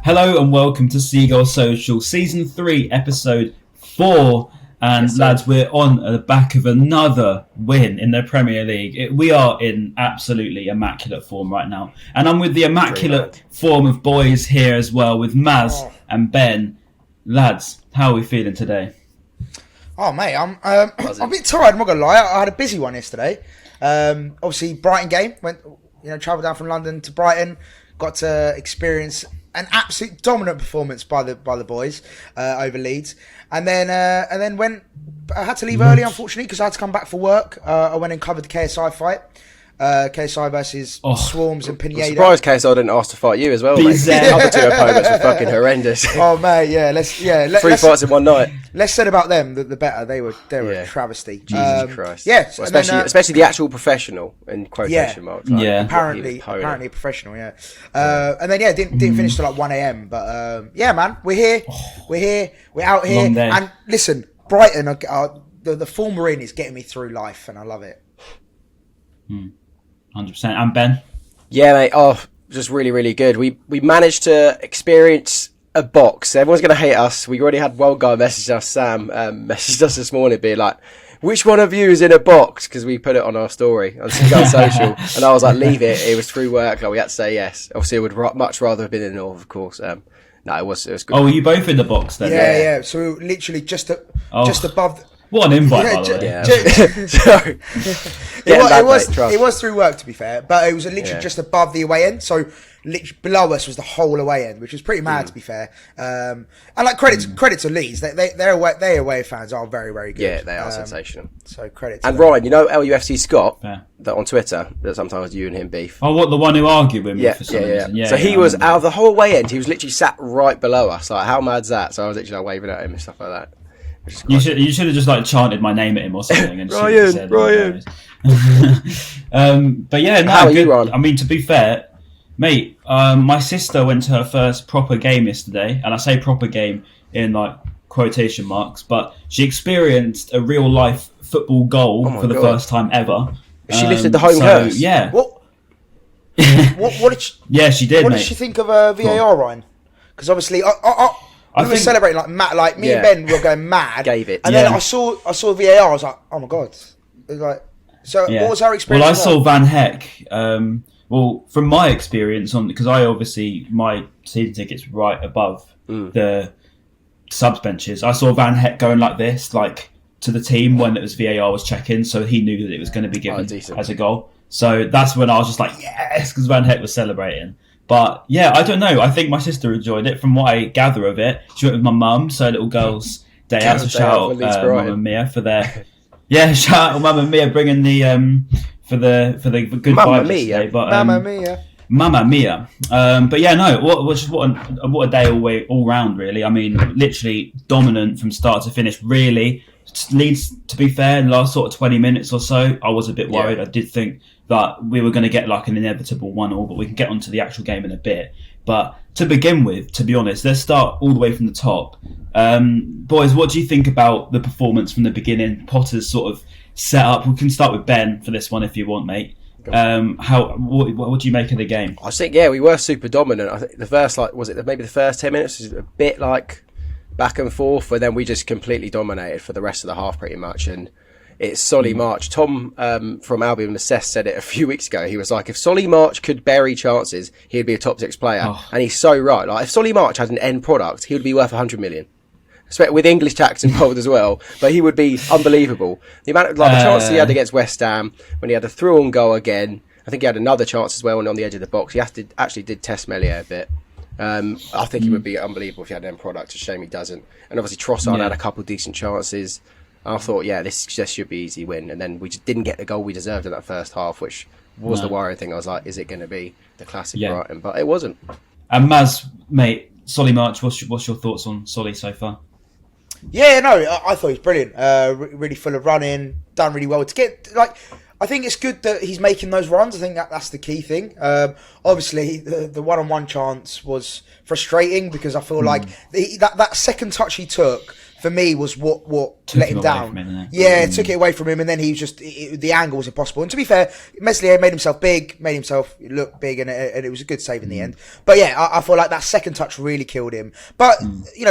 Hello and welcome to Seagulls Social, Season 3, Episode 4. And Yes, lads, we're on the back of another win in the Premier League. We are in absolutely immaculate form right now. And I'm with the immaculate form of boys here as well, with Maz and Ben. Lads, how are we feeling today? Oh, mate, I'm a bit tired, I'm not going to lie. I had a busy one yesterday. Obviously, Brighton game. Travelled down from London to Brighton. Got to experience an absolute dominant performance by the boys over Leeds. And then when I had to leave early, unfortunately, because I had to come back for work. I went and covered the KSI fight. KSI versus Swarms and Pineda. I'm surprised KSI didn't ask to fight you as well, mate. The other two opponents were fucking horrendous. Oh, mate, yeah. Three fights in one night. Less said about them, the better. They were a travesty. Jesus Christ. Yeah, well, especially the actual professional in quotation marks. Like, apparently a professional. Yeah, and then didn't finish till like 1 a.m. But man, we're here, we're out here, and listen, Brighton, the form we're in is getting me through life, and I love it. 100%. And Ben? Yeah, mate. Just really, really good. We managed to experience a box. Everyone's going to hate us. We already had one guy message us, Sam, messaged us this morning being like, which one of you is in a box? Because we put it on our story on Seagulls Social. And I was like, leave it. It was through work. Like, we had to say yes. Obviously, I would much rather have been in the north, of course. No, it was good. Oh, were you both in the box then? Yeah. So we were literally just above... What an invite, by the way. Yeah. It was through work, to be fair, but it was literally just above the away end. So literally below us was the whole away end, which was pretty mad, to be fair. And like credit to Leeds, their away fans are very, very good. Yeah, they are sensational. So credit to them. Ryan, you know LUFC Scott that on Twitter that sometimes you and him beef. Oh, what, the one who argued with me for some reason? Yeah. So he was out of the whole away end. He was literally sat right below us. Like, how mad's that? So I was literally waving at him and stuff like that. You should have just like chanted my name at him or something. And Ryan. But yeah, no, how are good. You, Ron? I mean, to be fair, mate, my sister went to her first proper game yesterday, and I say proper game in like quotation marks, but she experienced a real life football goal for the first time ever. She lifted the home curse. Yeah. What did she? Yeah, she did. What did she think of VAR, Ryan? Because obviously, we were celebrating like mad. Like me and Ben were going mad. Gave it. And then I saw VAR. I was like, oh my god. It was like, so what was our experience? Well, I saw Van Heck. Well, from my experience because my season ticket's right above the subs benches. I saw Van Heck going like this, like to the team when it was VAR was checking, so he knew that it was going to be given as a goal. So that's when I was just like, yes, because Van Heck was celebrating. But yeah, I don't know. I think my sister enjoyed it. From what I gather of it, she went with my mum, so little girls' day out. So shout out Mum and Mia for their shout out Mum and Mia bringing the for the good vibes today. But Mamma Mia. But yeah, no. What a day all round, really. I mean, literally dominant from start to finish. Really, Leeds, to be fair, in the last sort of 20 minutes or so, I was a bit worried. I did think that we were going to get like an inevitable 1-1, but we can get onto the actual game in a bit. But to begin with, to be honest, let's start all the way from the top. Boys, what do you think about the performance from the beginning? Potter's sort of set up. We can start with Ben for this one if you want, mate. What do you make of the game? I think we were super dominant. I think the first maybe the first 10 minutes was a bit like back and forth, but then we just completely dominated for the rest of the half pretty much. And it's Solly March. Tom from Albion Assess said it a few weeks ago. He was like, if Solly March could bury chances, he'd be a top 6 player. And he's so right. Like, if Solly March had an end product, he would be worth 100 million. With English tax involved as well, but he would be unbelievable. The amount of the chances he had against West Ham, when he had a through-on goal again. I think he had another chance as well when on the edge of the box. He actually did test Meslier a bit. I think he would be unbelievable if he had an end product. It's a shame he doesn't. And obviously Trossard had a couple of decent chances. I thought, this just should be easy win. And then we just didn't get the goal we deserved in that first half, which was the worrying thing. I was like, is it going to be the classic Brighton? But it wasn't. And Maz, mate, Solly March, what's your thoughts on Solly so far? Yeah, no, I thought he was brilliant. Really full of running, done really well to get I think it's good that he's making those runs. I think that's the key thing. Obviously, the one-on-one chance was frustrating because I feel like that second touch he took for me was what Took let him down. It took it away from him, and then he was just the angle was impossible. And to be fair, Meslier made himself big, made himself look big, and it was a good save in the end. But yeah, I feel like that second touch really killed him. But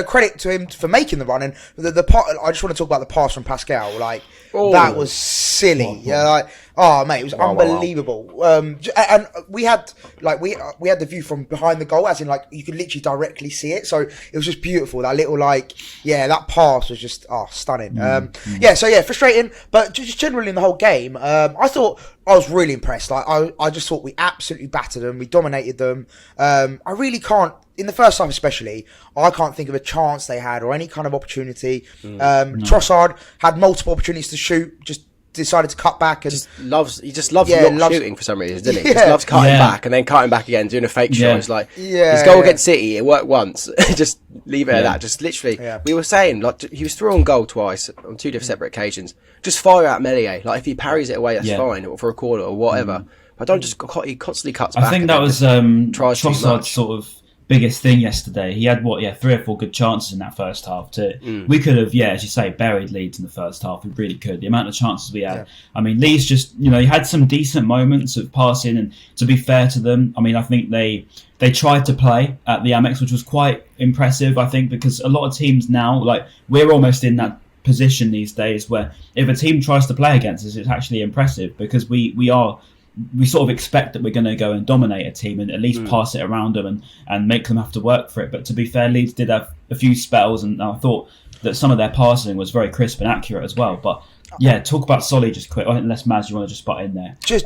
credit to him for making the run. And the part, I just want to talk about the pass from Pascal. Like that was silly. Mate, it was unbelievable. Wow. And we had the view from behind the goal, as in like you could literally directly see it. So it was just beautiful. That little that pass was just stunning. Frustrating, but just generally in the whole game, I thought I was really impressed. Like I just thought we absolutely battered them. We dominated them. I really can't. In the first half especially, I can't think of a chance they had or any kind of opportunity. Trossard had multiple opportunities to shoot, just decided to cut back and he just loves shooting for some reason, doesn't he? He just loves cutting back and then cutting back again, doing a fake shot. It's like his goal against City, it worked once. Just leave it at that. Just literally, we were saying like he was through on goal twice on two different separate occasions. Just fire out Meslier. Like if he parries it away, that's fine, or for a corner or whatever. But don't just he constantly cuts back. I think that was Trossard's sort of biggest thing yesterday. He had 3 or 4 good chances in that first half. We could have, as you say, buried Leeds in the first half. We really could. The amount of chances we had. I mean, Leeds just, he had some decent moments of passing, and to be fair to them, I mean, I think they tried to play at the Amex, which was quite impressive, I think, because a lot of teams now, like, we're almost in that position these days where if a team tries to play against us, it's actually impressive because we sort of expect that we're going to go and dominate a team and at least pass it around them and make them have to work for it. But to be fair, Leeds did have a few spells, and I thought that some of their passing was very crisp and accurate as well. But talk about Solly just quick. Unless Maz, you want to just butt in there? Just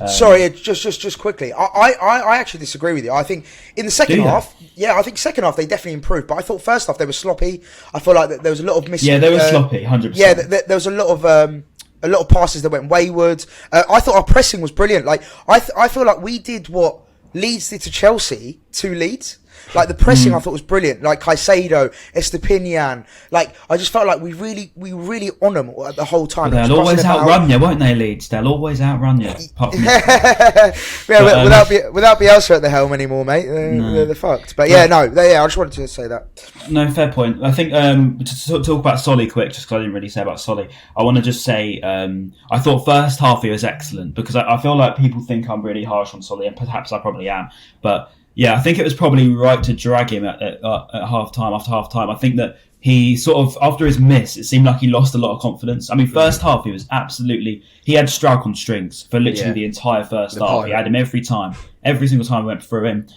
quickly. I actually disagree with you. I think in the second half, I think second half they definitely improved. But I thought first half they were sloppy. I feel like there was a lot of missing. Yeah, they were sloppy, 100%. Yeah, there was a lot of passes that went wayward. I thought our pressing was brilliant. Like I feel like we did what Leeds did to Chelsea to Leeds. Like the pressing, I thought was brilliant. Like Caicedo, Estupinan. Like I just felt like we really on them the whole time. But they'll always outrun you, won't they, Leeds? They'll always outrun you. Apart from without Bielsa at the helm anymore, mate. They're fucked. But I just wanted to say that. No, fair point. I think to talk about Solly quick, just because I didn't really say about Solly, I want to just say I thought first half he was excellent because I feel like people think I'm really harsh on Solly, and perhaps I probably am, but. Yeah, I think it was probably right to drag him at half-time, after half-time. I think that he sort of, after his miss, it seemed like he lost a lot of confidence. I mean, first half, he was he had Strauch on strings for literally the entire first half. He had him every time. Every single time we went through him.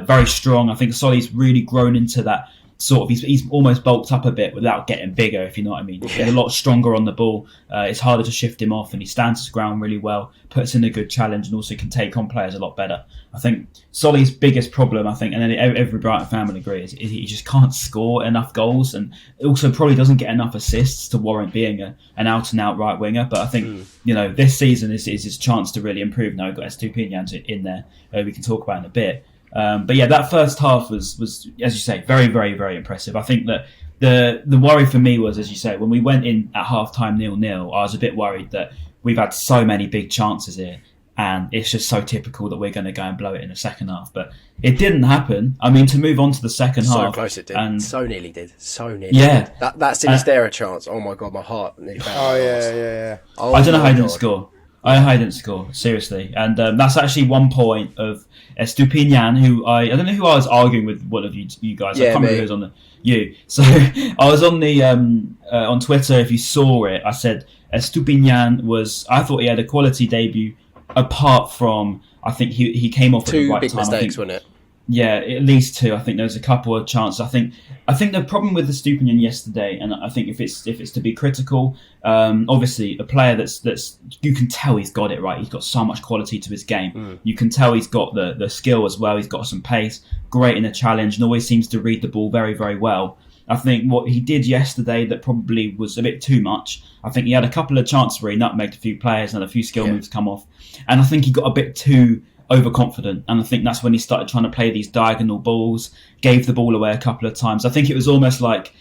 Very strong. I think Solly's really grown into that sort of, he's almost bulked up a bit without getting bigger, if you know what I mean. He's a lot stronger on the ball. It's harder to shift him off, and he stands his ground really well, puts in a good challenge, and also can take on players a lot better. I think Solly's biggest problem, I think, and then every Brighton fan will agree, is he just can't score enough goals, and also probably doesn't get enough assists to warrant being an out-and-out right winger. But I think this season is his chance to really improve. Now we've got Estupinan in there, we can talk about in a bit. That first half was, as you say, very, very, very impressive. I think that the worry for me was, as you say, when we went in at half-time 0-0, I was a bit worried that we've had so many big chances here, and it's just so typical that we're going to go and blow it in the second half. But it didn't happen. I mean, to move on to the second half. So close it did. And so nearly did. So nearly. Yeah. Did. That Sinisterra chance, oh my God, my heart nearly fell. Oh, I don't know how he didn't score. I didn't score, seriously. And that's actually one point of Estupinan, who I don't know who I was arguing with, one of you guys. I can't remember who was on you. So I was on the on Twitter, if you saw it, I said Estupinan I thought he had a quality debut, apart from, I think he came off at the right time. 2 big mistakes, wasn't it? Yeah, at least 2. I think there was a couple of chances. I think the problem with the Estupinan yesterday, and I think if it's to be critical, obviously a player that's you can tell he's got it right. He's got so much quality to his game. You can tell he's got the skill as well. He's got some pace, great in a challenge, and always seems to read the ball very, very well. I think what he did yesterday that probably was a bit too much. I think he had a couple of chances where he nutmegged a few players and had a few skill moves come off, and I think he got a bit too overconfident, and I think that's when he started trying to play these diagonal balls, gave the ball away a couple of times. I think it was almost like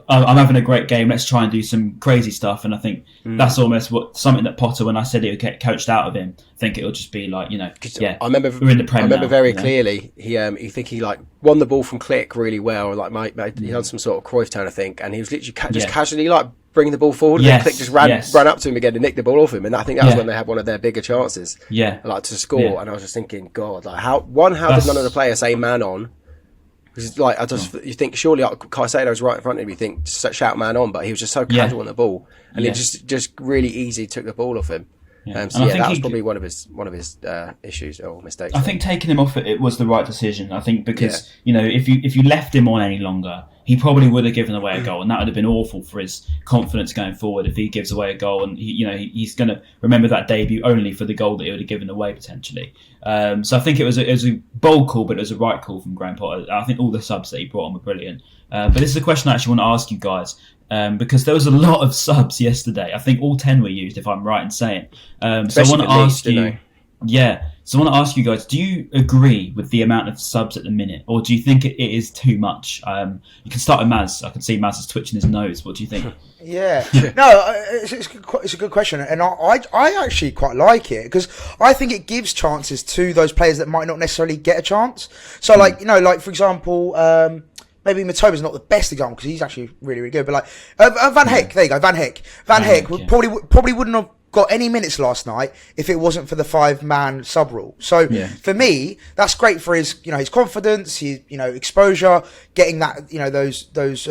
I'm having a great game. Let's try and do some crazy stuff. And I think that's almost something that Potter, when I said he would get coached out of him, I think it'll just be like, yeah. I remember we're in the Premier. I remember very clearly. He like won the ball from Click really well. Like he had some sort of Cruyff turn, I think, and he was literally just casually like bringing the ball forward. And Click just ran up to him again and nicked the ball off him. And I think that was when they had one of their bigger chances. Yeah, like to score. Yeah. And I was just thinking, God, like how did none of the players say man on? Because like you think surely like, Caicedo's right in front of him. You think shout man on, but he was just so casual on the ball, and he just really easy took the ball off him. So that was probably one of his issues or mistakes. I think taking him off it was the right decision. I think because if you left him on any longer, he probably would have given away a goal, and that would have been awful for his confidence going forward if he gives away a goal, and he's going to remember that debut only for the goal that he would have given away potentially. So I think it was a bold call, but it was a right call from Graham Potter. I think all the subs that he brought on were brilliant. But this is a question I actually want to ask you guys. Because there was a lot of subs yesterday. I think all 10 were used, if I'm right in saying. So I want to ask you. Yeah. So I want to ask you guys: do you agree with the amount of subs at the minute, or do you think it is too much? You can start with Maz. I can see Maz is twitching his nose. What do you think? Yeah, no, it's a good question, and I actually quite like it because I think it gives chances to those players that might not necessarily get a chance. So, like for example. Maybe Matoba's not the best example because he's actually really, really good. But like Van Heck, there you go, Van Heck. Van Heck probably wouldn't have got any minutes last night if it wasn't for the 5-man sub rule. So for me, that's great for his his confidence, his exposure, getting that those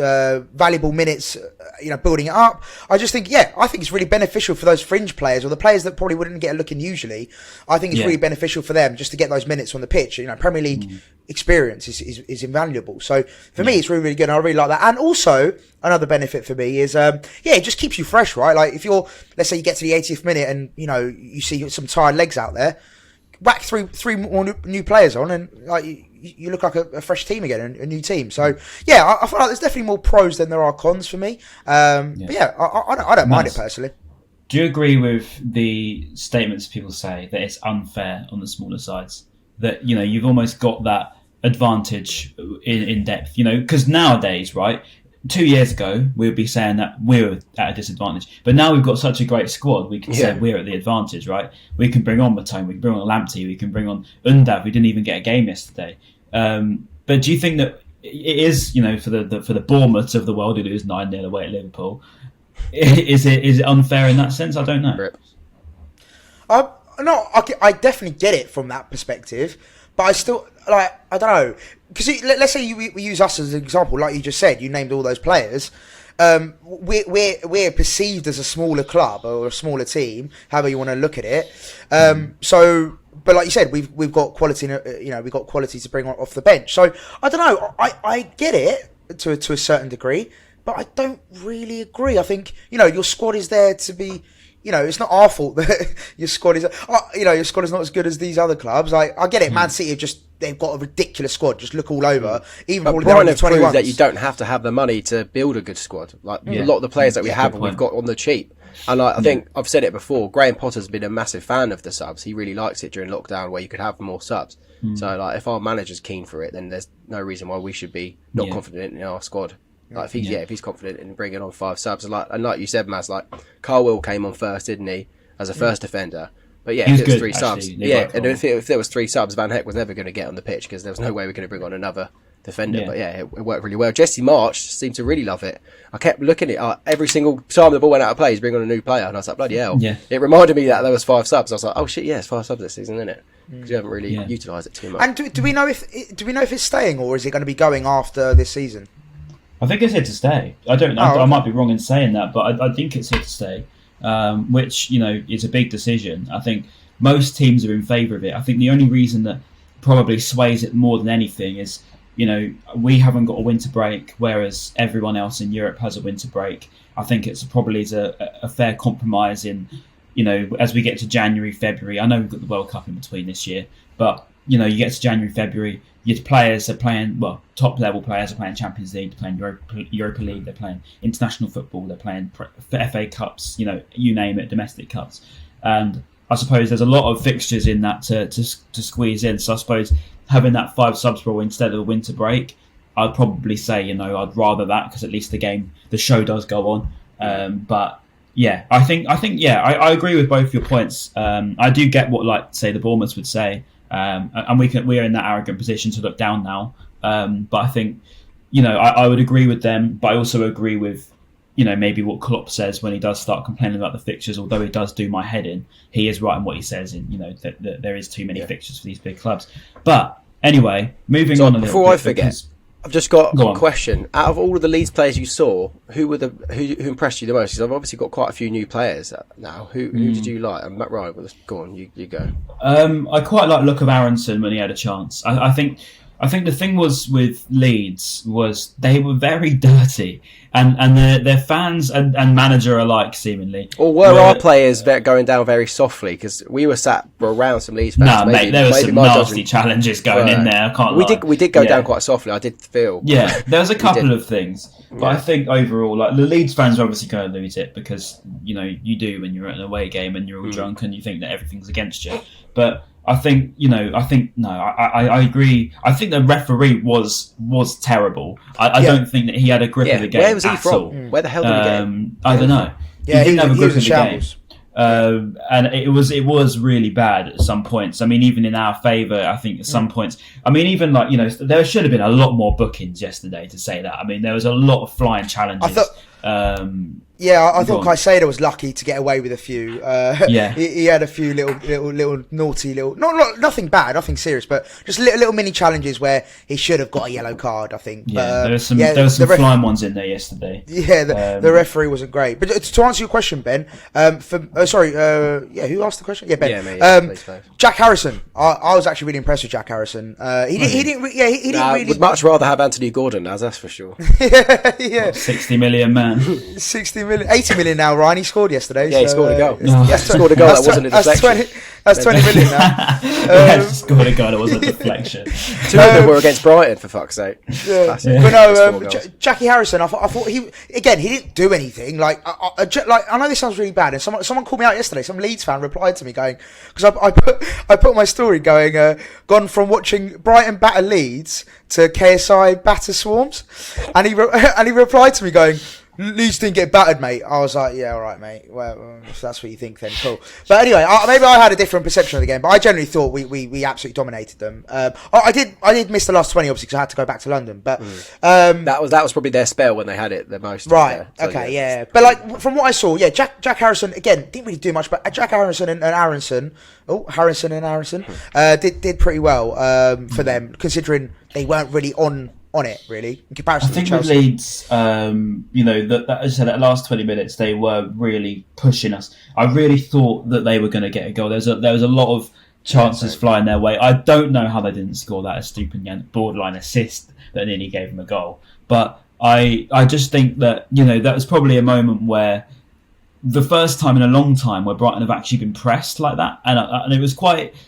valuable minutes, building it up. I just think I think it's really beneficial for those fringe players or the players that probably wouldn't get a look in usually. I think it's really beneficial for them just to get those minutes on the pitch. Premier League experience is invaluable. So for me, it's really, really good. And I really like that. And also another benefit for me is it just keeps you fresh, right? Like if let's say you get to the 80th minute and you see some tired legs out there, whack three more new players on, and like you look like a fresh team again, a new team. So I feel like there's definitely more pros than there are cons for me. But I don't mind it personally. Do you agree with the statements people say that it's unfair on the smaller sides? That you've almost got that advantage in depth, because nowadays, right, 2 years ago we would be saying that we're at a disadvantage, but now we've got such a great squad, we can say we're at the advantage, right? We can bring on Maupay, we can bring on Lamptey, we can bring on Undav, we didn't even get a game yesterday. But do you think that it is, for the Bournemouths of the world who lose 9-0 away at Liverpool, is it unfair in that sense? I don't know. No, I definitely get it from that perspective, but I still I don't know, because let's say we use us as an example, like you just said, you named all those players. We're perceived as a smaller club or a smaller team, however you want to look at it. So, but like you said, we've got quality, we've got quality to bring off the bench. So I don't know, I get it to a certain degree, but I don't really agree. I think your squad is there to be. It's not our fault that your squad is, your squad is not as good as these other clubs. I get it. Man City they've got a ridiculous squad. Just look all over. Even but Brighton have proved that you don't have to have the money to build a good squad. Like a lot of the players that we have, we've got on the cheap. And I think I've said it before. Graham Potter's been a massive fan of the subs. He really likes it during lockdown where you could have more subs. So like, if our manager's keen for it, then there's no reason why we should be not confident in our squad. Like if he's confident in bringing on 5 subs, and like you said, Maz, like Carwell came on first, didn't he, as a first defender? But if it was 3 subs, and if there was 3 subs, Van Heck was never going to get on the pitch because there was no way we were going to bring on another defender. But it worked really well. Jesse March seemed to really love it. I kept looking at it every single time the ball went out of play, he's bringing on a new player, and I was like, bloody hell! It reminded me that there was 5 subs. I was like, oh shit, it's 5 subs this season, isn't it? Because you haven't really utilised it too much. And do we know if it's staying or is it going to be going after this season? I think it's here to stay. I don't know. I might be wrong in saying that, but I think it's here to stay, which, is a big decision. I think most teams are in favour of it. I think the only reason that probably sways it more than anything is, we haven't got a winter break, whereas everyone else in Europe has a winter break. I think it's probably a fair compromise in, as we get to January, February. I know we've got the World Cup in between this year, but, you get to January, February, your players are playing, top level players are playing Champions League, they're playing Europa League, they're playing international football, they're playing FA Cups, you name it, domestic cups. And I suppose there's a lot of fixtures in that to squeeze in. So I suppose having that 5 subs rule instead of a winter break, I'd probably say, I'd rather that, because at least the show does go on. But yeah, I think I agree with both your points. I do get what, say, the Bournemouth would say, and we're in that arrogant position to look down now. But I think, I would agree with them, but I also agree with, maybe what Klopp says when he does start complaining about the fixtures. Although it does do my head in, he is right in what he says in, that there is too many fixtures for these big clubs. But anyway, moving on a little bit. Before I forget, I've just got a question. Out of all of the Leeds players you saw, who impressed you the most? Because I've obviously got quite a few new players now. Who did you like? And Matt Ryan, go on, you go. I quite like the look of Aaronson when he had a chance. I think the thing was with Leeds was they were very dirty, and their fans and manager alike, seemingly. Or were our players going down very softly? Because we were sat around some Leeds fans. No, mate, there were some nasty challenges going in there. I can't lie. We did go down quite softly. I did feel. Yeah, there was a couple of things, but I think overall, the Leeds fans are obviously going to lose it, because you do when you're at an away game and you're all drunk and you think that everything's against you. But I think, I agree. I think the referee was terrible. I don't think that he had a grip of the game. Where was he from? All. Where the hell did he get him? I don't know. Yeah, he didn't have a grip of the game. And it was really bad at some points. I mean, even in our favour, I think at some points. I mean, even there should have been a lot more bookings yesterday to say that. I mean, there was a lot of flying challenges. I thought Caicedo was lucky to get away with a few. He had a few little naughty nothing bad, nothing serious, but just little mini challenges where he should have got a yellow card, I think. Yeah, there was some flying ones in there yesterday. Yeah, the referee wasn't great. But to answer your question, Ben, who asked the question? Yeah, Ben. Yeah, me. Jack Harrison. I was actually really impressed with Jack Harrison. He didn't really. Would much rather have Anthony Gordon, that's for sure. yeah. 60 million man. 60 million, 80 million now, Ryan. He scored yesterday. Yeah, he scored a goal. He scored a goal that wasn't a deflection. That's 20 million now. He scored a goal that wasn't a deflection. Two of them were against Brighton, for fuck's sake. Yeah. But no, Jackie Harrison, I thought he didn't do anything. I know this sounds really bad, and someone called me out yesterday. Some Leeds fan replied to me going, because I put my story going, gone from watching Brighton batter Leeds to KSI batter Swarms, and he replied to me going, Leeds didn't get battered, mate. I was like, yeah, all right, mate. Well, if that's what you think, then cool. But anyway, maybe I had a different perception of the game, but I generally thought we absolutely dominated them. I did miss the last 20, obviously, because I had to go back to London. But that was probably their spell when they had it the most. Right. Okay. Yeah. But from what I saw, yeah, Jack Harrison again didn't really do much, but Jack Harrison and Aaronson. Did pretty well for them, considering they weren't really on it, really, in comparison to Chelsea. I think with Leeds, as I said, that last 20 minutes, they were really pushing us. I really thought that they were going to get a goal. There was a lot of chances flying their way. I don't know how they didn't score that Estupinan borderline assist that nearly gave them a goal. But I just think that, that was probably a moment where the first time in a long time where Brighton have actually been pressed like that, and it was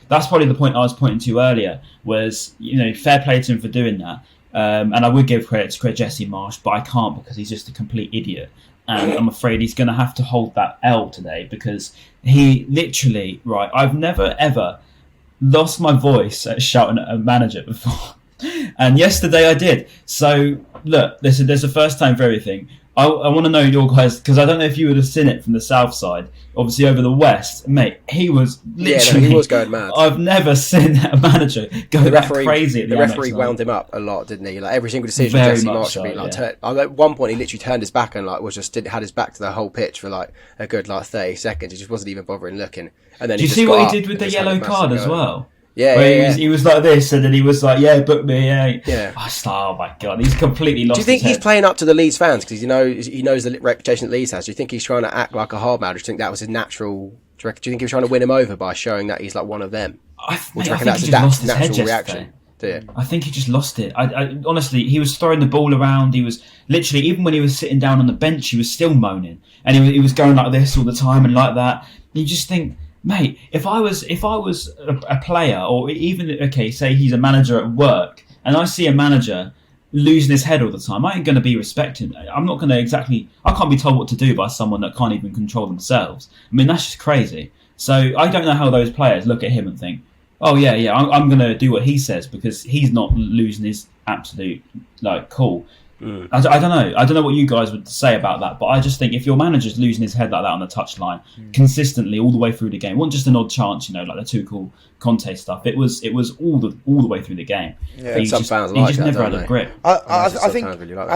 that's probably the point I was pointing to earlier, was, fair play to him for doing that. And I would give credit to Jesse Marsh, but I can't, because he's just a complete idiot. And I'm afraid he's going to have to hold that L today, because he literally, I've never ever lost my voice at shouting at a manager before. And yesterday I did. So, look, there's a first time for everything. I want to know your guys, because I don't know if you would have seen it from the south side. Obviously, over the west, mate, he was literally... he was going mad. I've never seen a manager go that crazy at the referee wound him up a lot, didn't he? Like, every single decision Jesse Marsh would be at one point, he literally turned his back and had his back to the whole pitch for a good 30 seconds. He just wasn't even bothering looking. And then do you see what he did with the yellow card as well? Yeah, he was like this, and then he was like, "Yeah, book me." Yeah. Oh my god, he's completely lost. Do you think his he's head. playing up to the Leeds fans because he knows the reputation that Leeds has? Do you think he's trying to act like a hard man? Do you think that was his natural? Do you think he was trying to win him over by showing that he's like one of them? I think he just lost his head reaction. I think he just lost it. I honestly, he was throwing the ball around. He was literally, even when he was sitting down on the bench, he was still moaning, and he was going like this all the time and like that. And you just think, mate, if I was a player, or even, say he's a manager at work, and I see a manager losing his head all the time, I ain't going to be respecting. I'm not going to I can't be told what to do by someone that can't even control themselves. I mean, that's just crazy. So I don't know how those players look at him and think, oh yeah, I'm going to do what he says because he's not losing his absolute cool. I don't know what you guys would say about that, but I just think if your manager's losing his head like that on the touchline consistently all the way through the game, it wasn't just an odd chance, like the Tuchel Conte stuff. It was all the way through the game. Yeah, some fans like that. He just never had a grip. I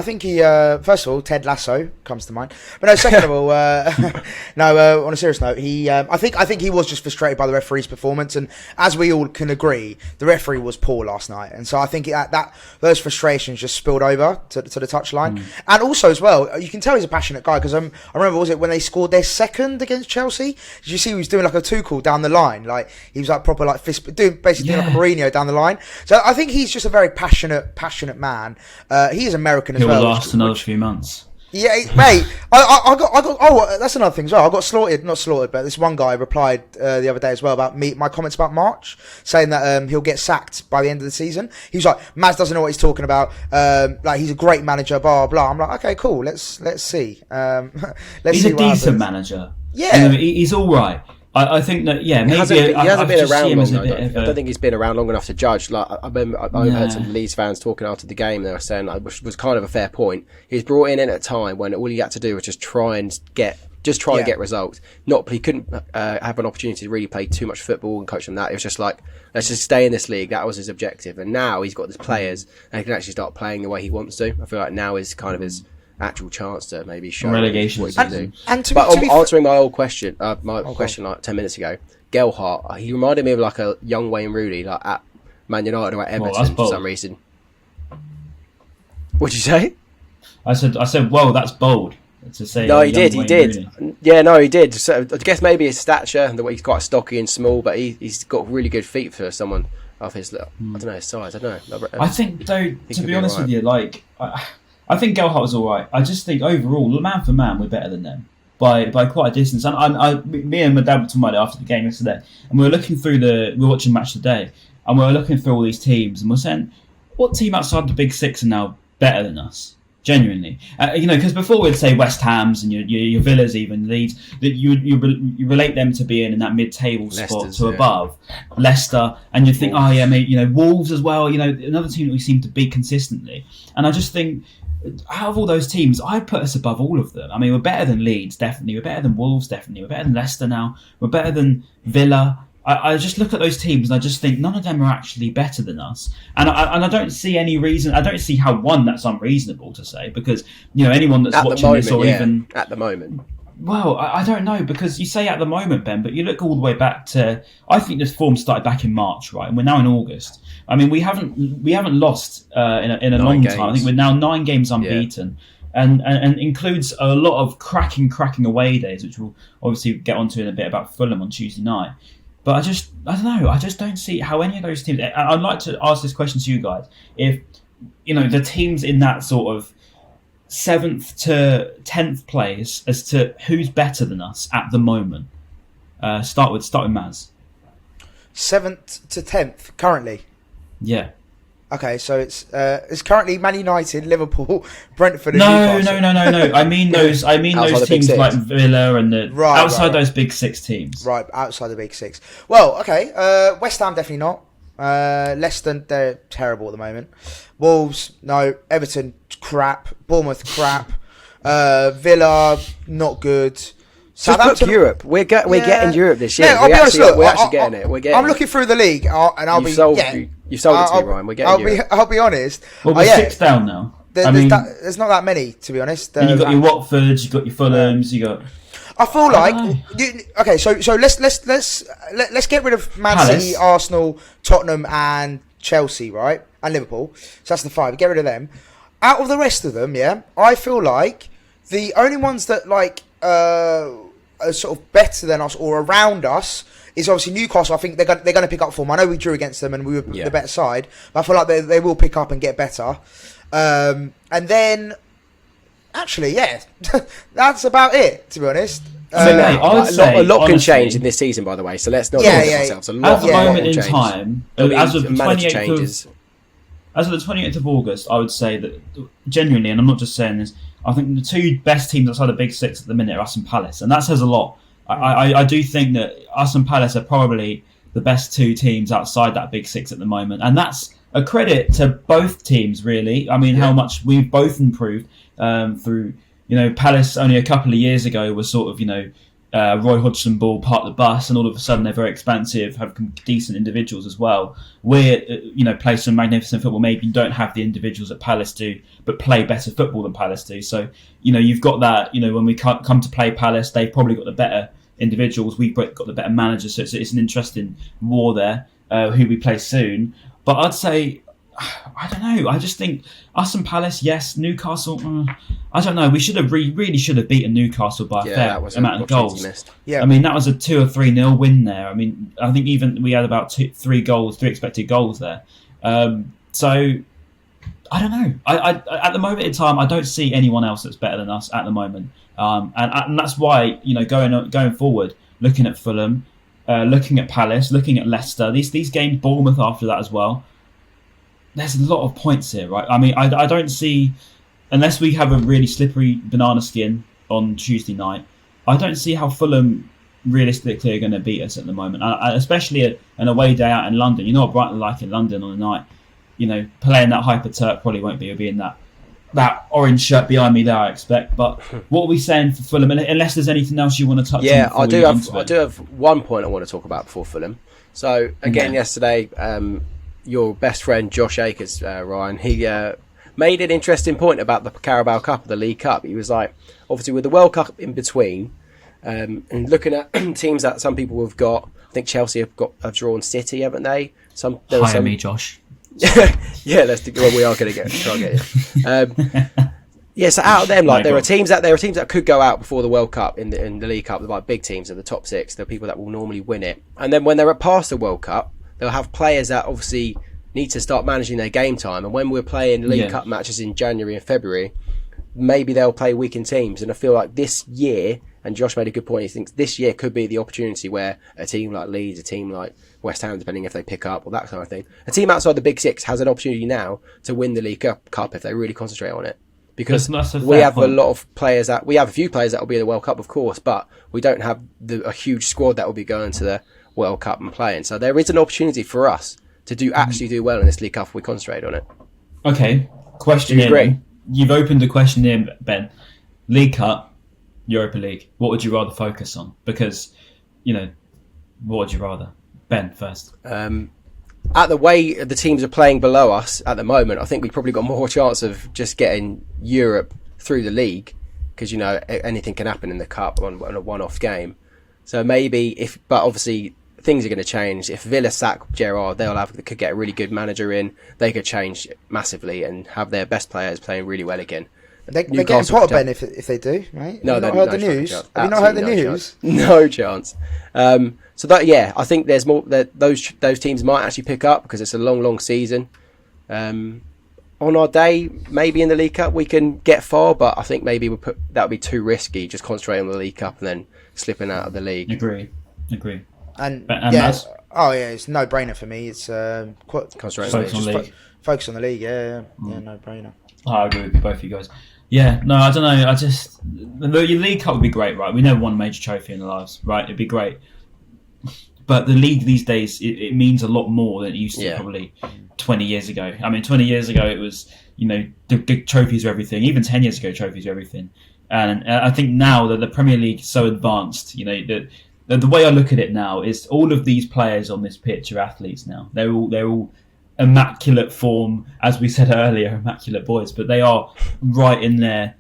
think he first of all, Ted Lasso comes to mind, but no. Second of all, on a serious note, I think he was just frustrated by the referee's performance, and as we all can agree, the referee was poor last night, and so I think that those frustrations just spilled over to the touchline, and also as well, you can tell he's a passionate guy because I remember, was it when they scored their second against Chelsea? Did you see he was doing like a Tuchel down the line, like he was like proper like doing like a Mourinho down the line. So I think he's just a very passionate man. He is American as well. He'll last another few months. Yeah, mate. I got. Oh, that's another thing as well. I got not slaughtered, but this one guy replied the other day as well about my comments about March, saying that he'll get sacked by the end of the season. He was like, Maz doesn't know what he's talking about. Like he's a great manager, blah blah. I'm like, okay, cool. Let's see. He's a decent manager. Yeah, he's all right. I think that maybe he hasn't been around long enough. I don't think he's been around long enough to judge. Like I remember, I heard some Leeds fans talking after the game. They were saying, which was kind of a fair point. He was brought in at a time when all he had to do was just try and get results. He couldn't have an opportunity to really play too much football and coach them that. It was just like, let's just stay in this league. That was his objective. And now he's got his players and he can actually start playing the way he wants to. I feel like now is kind of his actual chance to maybe show relegation what he can do. And answering my old question, question like 10 minutes ago, Gelhardt, he reminded me of like a young Wayne Rooney, like at Man United or at Everton for some reason. What'd you say? I said, whoa, that's bold to say. No, he did. Rooney. Yeah, no, he did. So I guess maybe his stature and the way he's quite stocky and small, but he's got really good feet for someone of his I don't know, his size. I don't know. I think though, to be honest with you, like. I think Gelhardt was all right. I just think overall, man for man, we're better than them by quite a distance. And me and my dad were talking about it after the game yesterday, and we were watching Match Today, and we were looking through all these teams, and we're saying, what team outside the Big Six are now better than us? Genuinely, because before we'd say West Ham's and your Villas, even Leeds, that you relate them to being in that mid-table spot to above Leicester, and you think, Wolves as well. Another team that we seem to beat consistently, and I just think. Out of all those teams, I'd put us above all of them. I mean, we're better than Leeds, definitely. We're better than Wolves, definitely. We're better than Leicester now. We're better than Villa. I just look at those teams and I just think none of them are actually better than us. And I don't see any reason. I don't see how, that's unreasonable to say, because anyone that's watching this or even at the moment. Well, I don't know, because you say at the moment, Ben, but you look all the way back to. I think this form started back in March, right? And we're now in August. I mean, we haven't lost in a long time. I think we're now 9 games unbeaten, and includes a lot of cracking away days, which we'll obviously get onto in a bit about Fulham on Tuesday night. But I don't know. I just don't see how any of those teams. I'd like to ask this question to you guys: if the teams in that sort of 7th to 10th place as to who's better than us at the moment. Start with Maz. 7th to 10th currently. Yeah. Okay, so it's currently Man United, Liverpool, Brentford, and Newcastle. No. I mean those teams like Villa and outside those Big Six teams. Right, outside the Big Six. Well, okay. West Ham definitely not. Leicester, they're terrible at the moment. Wolves, no. Everton, crap. Bournemouth, crap. Villa, not good. Southampton, Europe. We're getting Europe this year. I'll be honest, we're actually getting it. I'm looking through the league, and I'll sold it to me, Ryan. We're getting Europe. I'll be honest. Well, we're 6 down now. There's not that many, to be honest. You've got your Watfords, you've got your Fulhams, you got. I feel like so let's get rid of Man City, Arsenal, Tottenham, and Chelsea, right, and Liverpool. So that's the 5. Get rid of them. Out of the rest of them, I feel like the only ones that are sort of better than us or around us is obviously Newcastle. I think they're going to pick up form. I know we drew against them and we were the better side, but I feel like they will pick up and get better. And then, actually, that's about it, to be honest. A lot can change in this season, by the way. So let's not ourselves. At the moment in time, as of the 28th of August, I would say that genuinely, and I'm not just saying this, I think the 2 best teams outside the Big Six at the minute are us and Palace, and that says a lot. I do think that us and Palace are probably the best two teams outside that Big Six at the moment, and that's a credit to both teams, really. I mean, how much we've both improved through, Palace only a couple of years ago was sort of, Roy Hodgson ball part of the bus, and all of a sudden they're very expansive, have decent individuals as well. We're, play some magnificent football. Maybe you don't have the individuals that Palace do, but play better football than Palace do. So, you've got that, when we come to play Palace, they've probably got the better individuals. We've got the better managers. So it's an interesting war there, who we play soon. But I'd say, I don't know. I just think us and Palace, yes. Newcastle, I don't know. We should have really should have beaten Newcastle by a fair amount of goals. Yeah. I mean, that was a 2 or 3-0 win there. I mean, I think even we had about 3 expected goals there. So I don't know. I at the moment in time, I don't see anyone else that's better than us at the moment. And that's why, going forward, looking at Fulham, looking at Palace, looking at Leicester, these games, Bournemouth after that as well. There's a lot of points here, right? I mean, I don't see, unless we have a really slippery banana skin on Tuesday night, I don't see how Fulham realistically are going to beat us at the moment. Especially an away day out in London. You know what Brighton like in London on a night. Playing that Hyper Turk probably won't be. It'll be in that orange shirt behind me there, I expect. But what are we saying for Fulham? Unless there's anything else you want to touch on? Yeah, I do have one point I want to talk about before Fulham. So again, yesterday, your best friend Josh Akers, Ryan, he made an interesting point about the Carabao Cup, the League Cup. He was like, obviously with the World Cup in between, and looking at teams that some people have got. I think Chelsea have drawn City, haven't they? Hire me, Josh. Yeah, we are going to try and get you. So out of them, there are teams that could go out before the World Cup in the League Cup. The big teams are the top 6. They're people that will normally win it, and then when they're past the World Cup, they'll have players that obviously need to start managing their game time. And when we're playing League Cup matches in January and February, maybe they'll play weakened teams. And I feel like this year, and Josh made a good point, he thinks this year could be the opportunity where a team like Leeds, a team like West Ham, depending if they pick up or that kind of thing, a team outside the Big Six has an opportunity now to win the League Cup if they really concentrate on it. Because we have a lot of players we have a few players that will be in the World Cup, of course, but we don't have a huge squad that will be going to the World Cup and playing. So there is an opportunity for us to actually do well in this League Cup if we concentrate on it. Okay, question in. You've opened the question in, Ben. League Cup, Europa League. What would you rather focus on? Because, what would you rather? Ben, first. At the way the teams are playing below us at the moment, I think we've probably got more chance of just getting Europe through the league because, anything can happen in the Cup on a one-off game. So maybe but obviously things are going to change. If Villa sack Gerrard, they could get a really good manager in. They could change massively and have their best players playing really well again. They're getting Potter, Ben, if they do, right? No, Have you not heard the news? Have you not heard the news? No chance. So I think there's more. Those teams might actually pick up because it's a long season. On our day, maybe in the League Cup we can get far, but I think maybe that would be too risky. Just concentrating on the League Cup and then slipping out of the league. Agree. And Maz? It's no brainer for me. It's focus on the league. Yeah, no brainer. I agree with both of you guys. Yeah, no, I don't know. The League Cup would be great, right? We never won a major trophy in our lives, right? It'd be great. But the league these days, it means a lot more than it used to probably 20 years ago. I mean, 20 years ago, it was, the trophies were everything. Even 10 years ago, trophies were everything. And I think now that the Premier League is so advanced, the way I look at it now is all of these players on this pitch are athletes now. They're all immaculate form, as we said earlier, immaculate boys, but they are right in there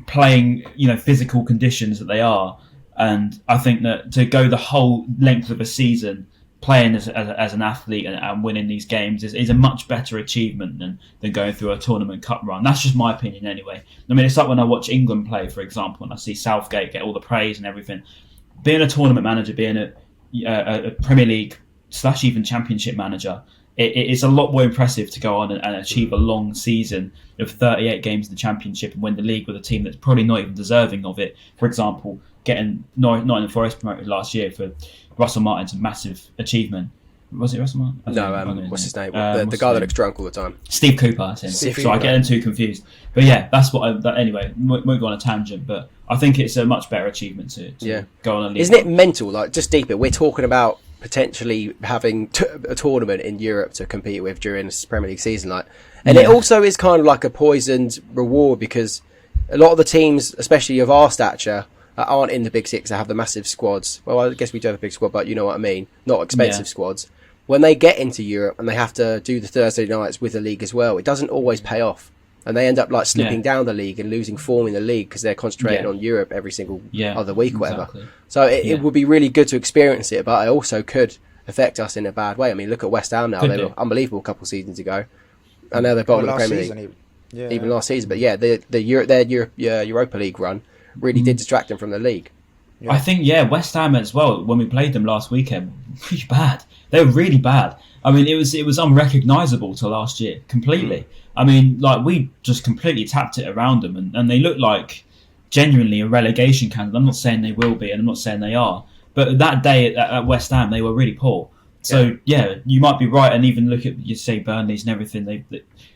playing, physical conditions that they are. And I think that to go the whole length of a season playing as an athlete and winning these games is a much better achievement than going through a tournament cup run. That's just my opinion anyway. I mean, it's like when I watch England play, for example, and I see Southgate get all the praise and everything. Being a tournament manager, being a Premier League / even Championship manager, it's a lot more impressive to go on and achieve a long season of 38 games in the Championship and win the league with a team that's probably not even deserving of it. For example, getting Nottingham Forest promoted last year for Russell Martin's a massive achievement. Was it Russell Martin? No, what's his name? The guy that looks drunk all the time. Steve Cooper, I think. So I get them too confused. But yeah, that's what anyway, won't go on a tangent, but I think it's a much better achievement to go on a league. Isn't it mental? Like, just deeper, we're talking about potentially having a tournament in Europe to compete with during this Premier League season. And it also is kind of like a poisoned reward, because a lot of the teams, especially of our stature, that aren't in the Big Six, that have the massive squads. Well, I guess we do have a big squad, but you know what I mean. Not expensive squads. When they get into Europe and they have to do the Thursday nights with the league as well, it doesn't always pay off. And they end up like slipping down the league and losing form in the league because they're concentrating on Europe every single other week or whatever. So it would be really good to experience it, but it also could affect us in a bad way. I mean, look at West Ham now. They were unbelievable a couple of seasons ago. I know they're bottom of the Premier League. Even last season. But their Europa League run really did distract them from the league. Yeah. I think, West Ham as well, when we played them last weekend, really bad. They were really bad. I mean, it was unrecognisable to last year, completely. I mean, like, we just completely tapped it around them, and they look like genuinely a relegation candidate. I'm not saying they will be, and I'm not saying they are. But that day at West Ham, they were really poor. So, you might be right, and even look at, you say, Burnley's and everything.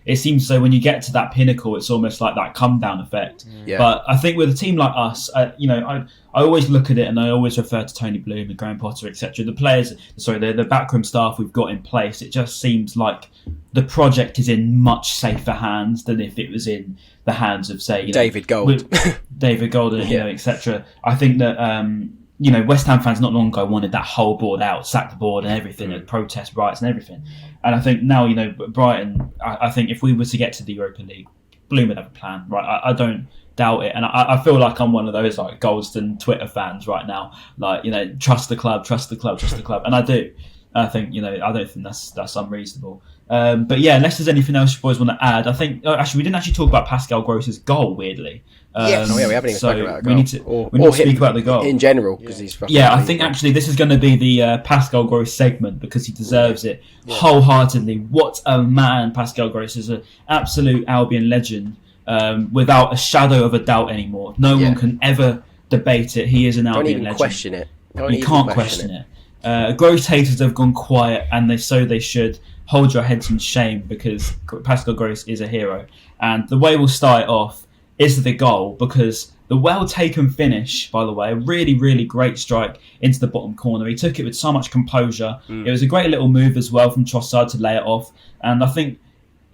It seems so when you get to that pinnacle, it's almost like that come-down effect. Yeah. But I think with a team like us, I always look at it, and I always refer to Tony Bloom and Graham Potter, etc. The players, the backroom staff we've got in place, it just seems like the project is in much safer hands than if it was in the hands of, say, David Gold, etc. I think that West Ham fans not long ago wanted that whole board out, sack the board and everything, and protest rights and everything. And I think now, Brighton, I think if we were to get to the Europa League, Bloom would have a plan, right? I don't doubt it. And I feel like I'm one of those like Goldston Twitter fans right now. Like, trust the club, trust the club, trust the club. And I do. I think, I don't think that's unreasonable. But unless there's anything else you boys want to add, I think, we didn't actually talk about Pascal Gross's goal, weirdly. Yes. We haven't even spoken about we need to speak about the goal in general, because he's I think actually this is going to be the Pascal Gross segment, because he deserves it wholeheartedly. What a man Pascal Gross is! An absolute Albion legend, without a shadow of a doubt anymore. No one can ever debate it. He is an Albion legend. Question it. You can't question it. Gross haters have gone quiet, and they should. Hold your heads in shame, because Pascal Gross is a hero. And the way we'll start it off is the goal, because the well-taken finish, by the way, a really, really great strike into the bottom corner. He took it with so much composure. It was a great little move as well from Trossard to lay it off. And I think,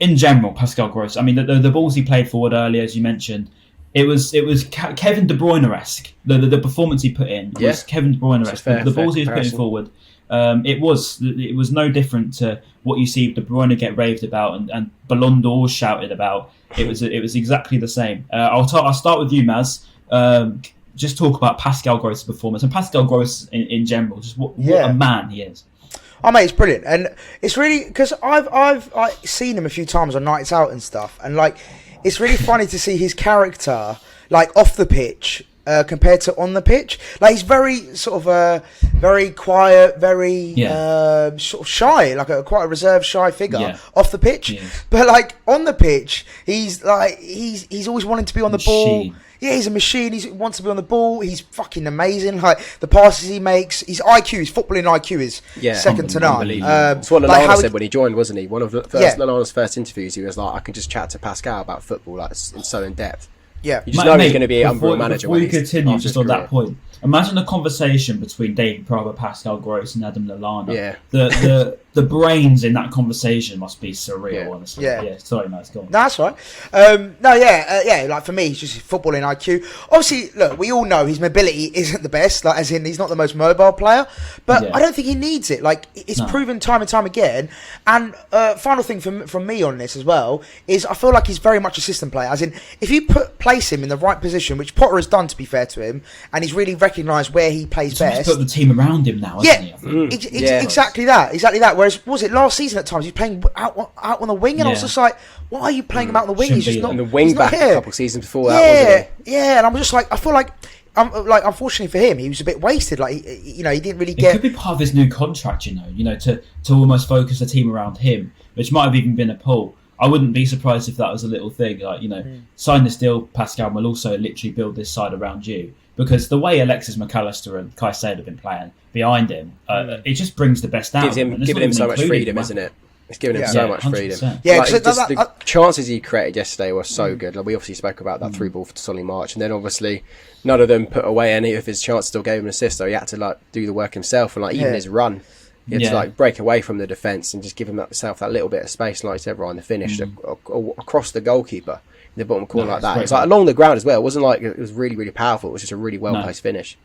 in general, Pascal Gross, I mean, the balls he played forward earlier, as you mentioned, it was Kevin De Bruyne-esque. The performance he put in was Kevin De Bruyne-esque. The balls he was putting forward, it was no different to what you see De Bruyne get raved about and Ballon d'Or shouted about. It was exactly the same. I'll start with you, Maz. Just talk about Pascal Gross' performance and Pascal Gross in general. Just what a man he is. Oh mate, it's brilliant, and it's really because I've seen him a few times on nights out and stuff, and like it's really funny to see his character like off the pitch compared to on the pitch. Like he's very sort of very quiet, very sort of shy, like quite a reserved, shy figure off the pitch. But like on the pitch, he's always wanting to be on the ball. Yeah, he's a machine. He wants to be on the ball. He's fucking amazing. Like the passes he makes, his footballing IQ is second to none. It's what Lallana said when he joined, wasn't he? One of Lallana's first interviews, he was like, "I can just chat to Pascal about football, like it's so in depth." Yeah, you just know he's going to be an Umbro manager. Before we continue, just on that point, imagine a conversation between David Prava, Pascal Gross, and Adam Lallana. Yeah, the brains in that conversation must be surreal. Honestly, sorry, Matt, go on. No, that's right. Like for me, he's just footballing IQ. Obviously, look, we all know his mobility isn't the best. Like, as in, he's not the most mobile player. But I don't think he needs it. Like, it's proven time and time again. And final thing from me on this as well is I feel like he's very much a system player. As in, if you place him in the right position, which Potter has done, to be fair to him, and he's really recognised where he plays best. He's put the team around him now, hasn't he? Exactly that. Whereas, was it last season at times, he's playing out on the wing, and I was just like, why are you playing him out on the wing? He's just not. And the wing back a couple of seasons before that, wasn't he? Yeah, and I'm just like, I feel like, unfortunately for him, he was a bit wasted. Like, he didn't really get. It could be part of his new contract, to almost focus the team around him, which might have even been a pull. I wouldn't be surprised if that was a little thing, sign this deal, Pascal, and we'll also literally build this side around you. Because the way Alexis McAllister and Caicedo have been playing behind him, it just brings the best out. Giving him so much freedom, isn't it? It's giving him so much 100%. Freedom. Yeah, like, the chances he created yesterday were so good. Like, we obviously spoke about that through ball for Solly March, and then obviously none of them put away any of his chances. Still gave him an assist, so he had to do the work himself. And even his run He had to like break away from the defence and just give himself that little bit of space, like everyone, the finish across the goalkeeper in the bottom corner like that. It's like along the ground as well. It wasn't like it was really, really powerful. It was just a really well placed finish.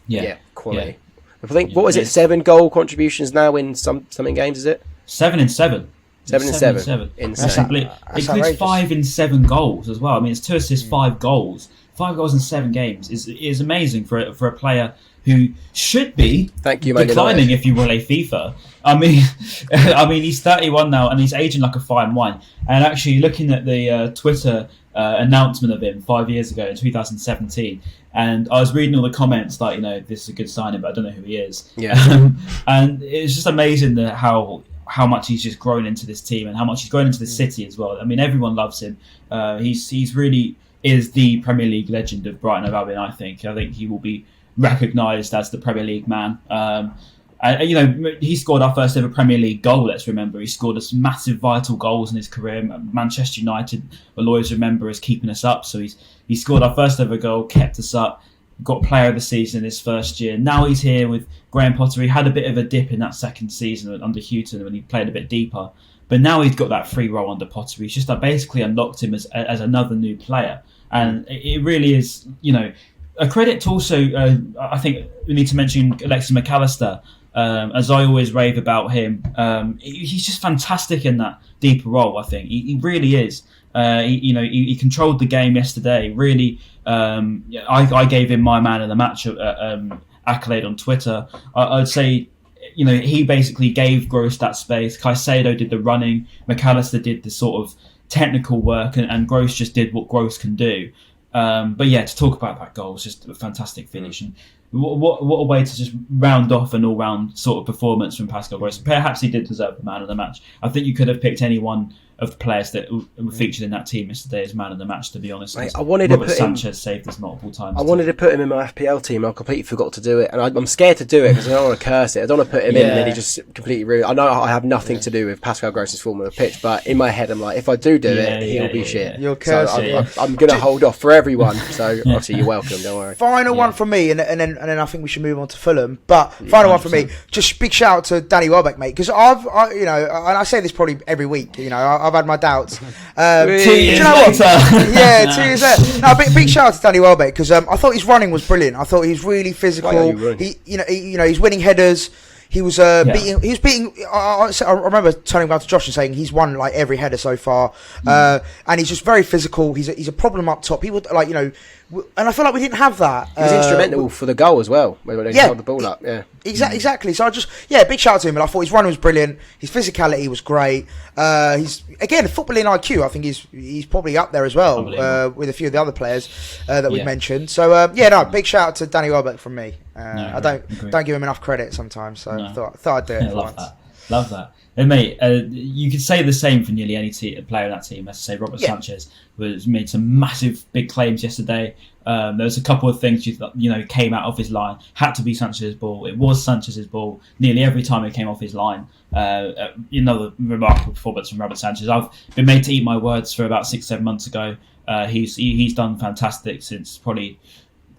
Yeah, quality. I think what was it? 7 goal contributions now in something games, is it? 7 in 7. 7 in 7. Insane. It includes 5 in 7 goals as well. I mean, it's 2 assists, 5 goals. 5 goals in 7 games is amazing for a player who should be declining if you will a FIFA. I mean, he's 31 now and he's aging like a fine wine. And actually, looking at the Twitter announcement of him 5 years ago in 2017, and I was reading all the comments like, this is a good signing, but I don't know who he is. Yeah. And it's just amazing that how much he's just grown into this team and how much he's grown into the city as well. I mean, everyone loves him. He's really is the Premier League legend of Brighton Hove Albion. I think he will be recognised as the Premier League man. And he scored our first ever Premier League goal. Let's remember, he scored us massive, vital goals in his career. Manchester United will always remember as keeping us up. So he scored our first ever goal, kept us up. Got Player of the Season in his first year. Now he's here with Graham Potter. He had a bit of a dip in that second season under Houghton when he played a bit deeper. But now he's got that free role under Potter. He's just basically unlocked him as another new player. And it really is, a credit to also, I think we need to mention Alexis McAllister. As I always rave about him, he's just fantastic in that deeper role. I think he really is. He controlled the game yesterday. Really, I gave him my man of the match accolade on Twitter. I'd say, he basically gave Gross that space. Caicedo did the running. McAllister did the sort of technical work, and Gross just did what Gross can do. But yeah, to talk about that goal, it's just a fantastic finish. And what a way to just round off an all-round sort of performance from Pascal Gross. Perhaps he did deserve the man of the match. I think you could have picked any one of the players that were featured in that team yesterday as man of the match, to be honest. Mate, I wanted to put Sanchez saved us multiple times. I wanted to put him in my FPL team. I completely forgot to do it, and I'm scared to do it because I don't want to curse it. I don't want to put him in and then he just completely ruined. I know I have nothing to do with Pascal Gross's form on the pitch, but in my head I'm like, if I do it, he'll be shit. You'll curse it. I'm going to hold off for everyone. So obviously you're welcome. Don't worry. Final one from me, and then I think we should move on to Fulham. But final one from me. Just big shout out to Danny Welbeck, mate, because and I say this probably every week. I've had my doubts. 2 years you know later. Yeah, 2 years later. No, big shout out to Danny Welbeck because I thought his running was brilliant. I thought he was really physical. He's winning headers. He was beating. I remember turning around to Josh and saying he's won like every header so far, and he's just very physical. He's a problem up top. He would and I feel like we didn't have that. He was instrumental for the goal as well when they held the ball up. Yeah, exactly. So big shout out to him. And I thought his running was brilliant. His physicality was great. He's again footballing IQ. I think he's probably up there as well with a few of the other players that we've mentioned. So big shout out to Danny Welbeck from me. I don't give him enough credit sometimes. So I thought I'd do it for once. Love that. And mate, you could say the same for nearly any player in that team. As I say, Robert Sanchez made some massive big claims yesterday. There was a couple of things came out of his line. Had to be Sanchez's ball. It was Sanchez's ball nearly every time it came off his line. Another remarkable performance from Robert Sanchez. I've been made to eat my words for about 6-7 months ago. He's done fantastic since probably.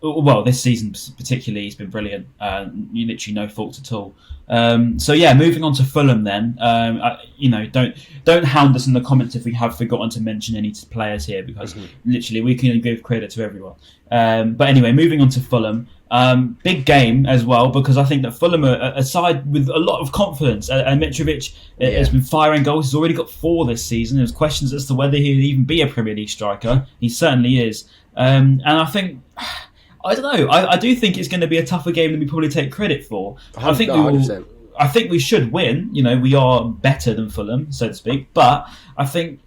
Well, this season particularly, he's been brilliant. Literally no fault at all. Moving on to Fulham then. Don't hound us in the comments if we have forgotten to mention any players here, because literally we can give credit to everyone. But anyway, moving on to Fulham. Big game as well, because I think that Fulham are a side with a lot of confidence. And Mitrovic has been firing goals. He's already got 4 this season. There's questions as to whether he'll even be a Premier League striker. He certainly is. And I think... I don't know. I do think it's going to be a tougher game than we probably take credit for. I think we should win. We are better than Fulham, so to speak. But I think